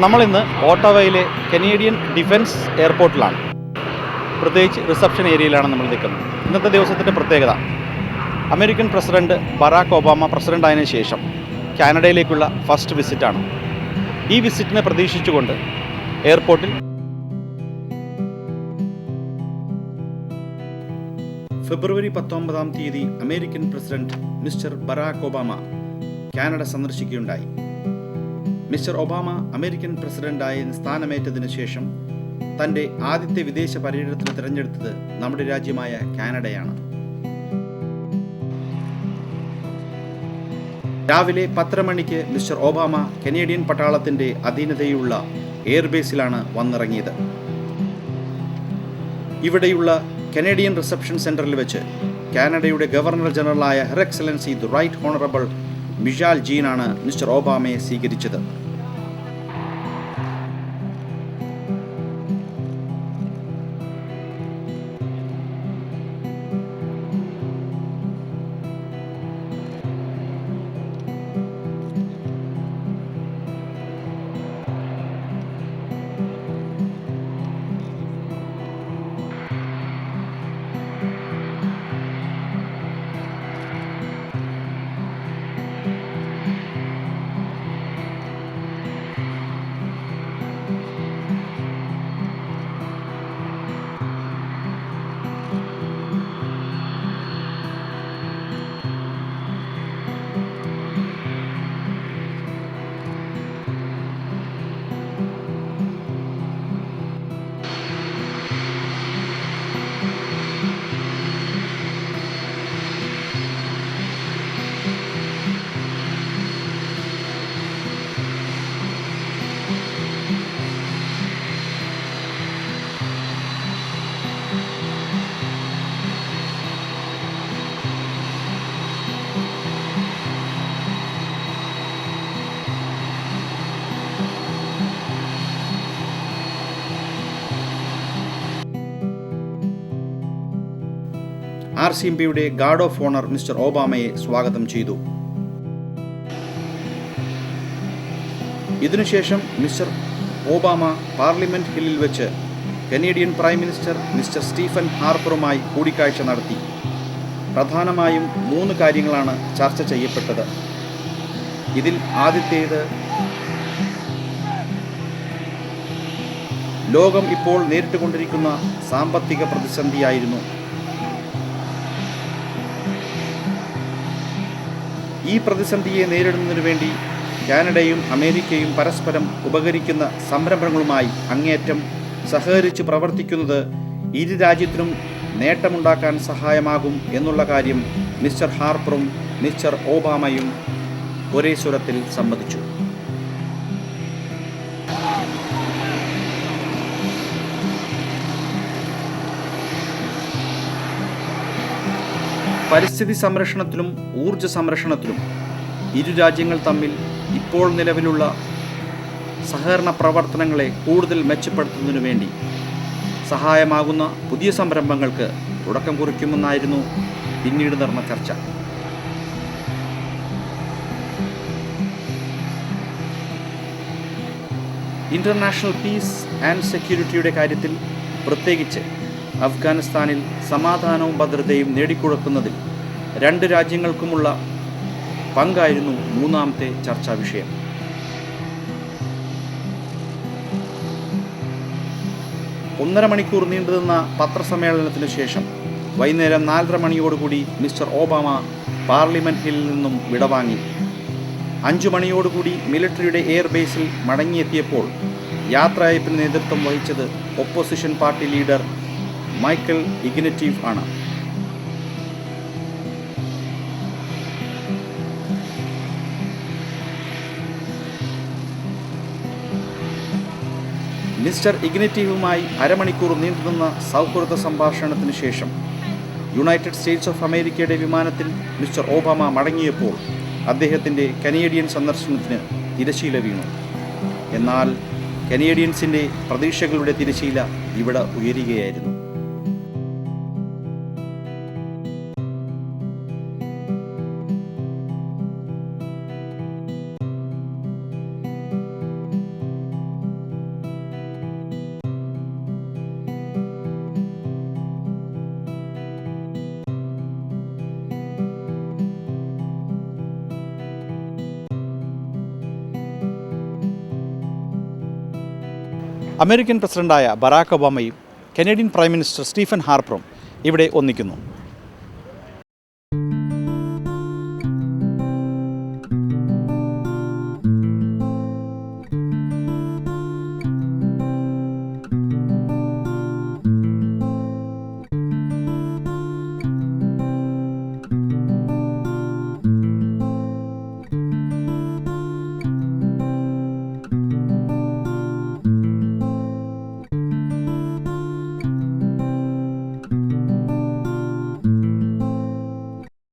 നമ്മളിന്ന് ഓട്ടോവയിലെ Canadian defence എയർപോർട്ടിലാണ്. പ്രത്യേകിച്ച് reception ഏരിയയിലാണ് നമ്മൾ നിൽക്കുന്നത്. ഇന്നത്തെ ദിവസത്തിൻ്റെ പ്രത്യേകത, അമേരിക്കൻ പ്രസിഡന്റ് ബറാക് ഒബാമ പ്രസിഡൻ്റായതിനു ശേഷം കാനഡയിലേക്കുള്ള ഫസ്റ്റ് വിസിറ്റാണ്. ഈ വിസിറ്റിനെ പ്രതീക്ഷിച്ചുകൊണ്ട് എയർപോർട്ടിൽ ഫെബ്രുവരി 19 American president mister Barack Obama Canada സന്ദർശിക്കുകയുണ്ടായി. മിസ്റ്റർ ഒബാമ അമേരിക്കൻ പ്രസിഡന്റായി സ്ഥാനമേറ്റതിനു ശേഷം തൻ്റെ ആദ്യത്തെ വിദേശ പര്യടനത്തിന് തിരഞ്ഞെടുത്തത് നമ്മുടെ രാജ്യമായ കാനഡയാണ്. രാവിലെ 10:30 മണിക്ക് മിസ്റ്റർ ഒബാമ കനേഡിയൻ പട്ടാളത്തിൻ്റെ അധീനതയുള്ള എയർബേസിലാണ് വന്നിറങ്ങിയത്. ഇവിടെയുള്ള കനേഡിയൻ റിസപ്ഷൻ സെൻറ്ററിൽ വെച്ച് കാനഡയുടെ ഗവർണർ ജനറലായ her excellency the right honourable Michaelle ജീനാണ് മിസ്റ്റർ ഒബാമയെ സ്വീകരിച്ചത്. RCMPയുടെ ഗാർഡ് ഓഫ് ഓണർ മിസ്റ്റർ ഒബാമയെ സ്വാഗതം ചെയ്തു. ഇതിനുശേഷം മിസ്റ്റർ ഒബാമ പാർലമെന്റ് ഹില്ലിൽ വെച്ച് Canadian prime minister mister Stephen ഹാർപ്പറുമായി കൂടിക്കാഴ്ച നടത്തി. പ്രധാനമായും 3 കാര്യങ്ങളാണ് ചർച്ച ചെയ്യപ്പെട്ടത്. ഇതിൽ ആദ്യത്തേത്, ലോകം ഇപ്പോൾ നേരിട്ടുകൊണ്ടിരിക്കുന്ന സാമ്പത്തിക പ്രതിസന്ധിയായിരുന്നു. ഈ പ്രതിസന്ധിയെ നേരിടുന്നതിനു വേണ്ടി കാനഡയും അമേരിക്കയും പരസ്പരം ഉപകരിക്കുന്ന സംരംഭങ്ങളുമായി അങ്ങേയറ്റം സഹകരിച്ച് പ്രവർത്തിക്കുന്നത് ഇരു രാജ്യത്തിനും നേട്ടമുണ്ടാക്കാൻ സഹായമാകും എന്നുള്ള കാര്യം മിസ്റ്റർ ഹാർപ്പറും മിസ്റ്റർ ഒബാമയും ഒരേ സ്വരത്തിൽ സമ്മതിച്ചു. പരിസ്ഥിതി സംരക്ഷണത്തിലും ഊർജ സംരക്ഷണത്തിലും ഇരു രാജ്യങ്ങൾ തമ്മിൽ ഇപ്പോൾ നിലവിലുള്ള സഹകരണ പ്രവർത്തനങ്ങളെ കൂടുതൽ മെച്ചപ്പെടുത്തുന്നതിനു വേണ്ടി സഹായമാകുന്ന പുതിയ സംരംഭങ്ങൾക്ക് തുടക്കം കുറിക്കുമെന്നായിരുന്നു പിന്നീട് നടന്ന ചർച്ച. ഇന്റർനാഷണൽ പീസ് ആൻഡ് സെക്യൂരിറ്റിയുടെ കാര്യത്തിൽ, പ്രത്യേകിച്ച് അഫ്ഗാനിസ്ഥാനിൽ സമാധാനവും ഭദ്രതയും നേടിക്കൊടുക്കുന്നതിൽ 2 രാജ്യങ്ങൾക്കുമുള്ള പങ്കായിരുന്നു 3ാമത്തെ ചർച്ചാ വിഷയം. ഒന്നര മണിക്കൂർ നീണ്ടുനിന്ന പത്രസമ്മേളനത്തിനു ശേഷം വൈകുന്നേരം 4:30 മണിയോടുകൂടി മിസ്റ്റർ ഒബാമ പാർലമെന്റ് ഹില്ലിൽ നിന്നും വിടവാങ്ങി. 5 മണിയോടുകൂടി മിലിറ്ററിയുടെ എയർബേസിൽ മടങ്ങിയെത്തിയപ്പോൾ യാത്രയയപ്പിന് നേതൃത്വം വഹിച്ചത് ഒപ്പോസിഷൻ പാർട്ടി ലീഡർ മൈക്കൽ ഇഗ്നറ്റീവ് ആണ്. മിസ്റ്റർ ഇഗ്നറ്റീവുമായി അരമണിക്കൂർ നീണ്ടുനിന്ന സൗഹൃദ സംഭാഷണത്തിന് ശേഷം യുണൈറ്റഡ് സ്റ്റേറ്റ്സ് ഓഫ് അമേരിക്കയുടെ വിമാനത്തിൽ മിസ്റ്റർ ഒബാമ മടങ്ങിയപ്പോൾ അദ്ദേഹത്തിൻ്റെ കനേഡിയൻ സന്ദർശനത്തിന് തിരശീല വീണു. എന്നാൽ കനേഡിയൻസിൻ്റെ പ്രതീക്ഷകളുടെ തിരശീല ഇവിടെ ഉയരുകയായിരുന്നു. അമേരിക്കൻ പ്രസിഡന്റായ ബറാക് ഒബാമയും കനേഡിയൻ പ്രൈം മിനിസ്റ്റർ സ്റ്റീഫൻ ഹാർപ്പറും ഇവിടെ ഒന്നിക്കുന്നു.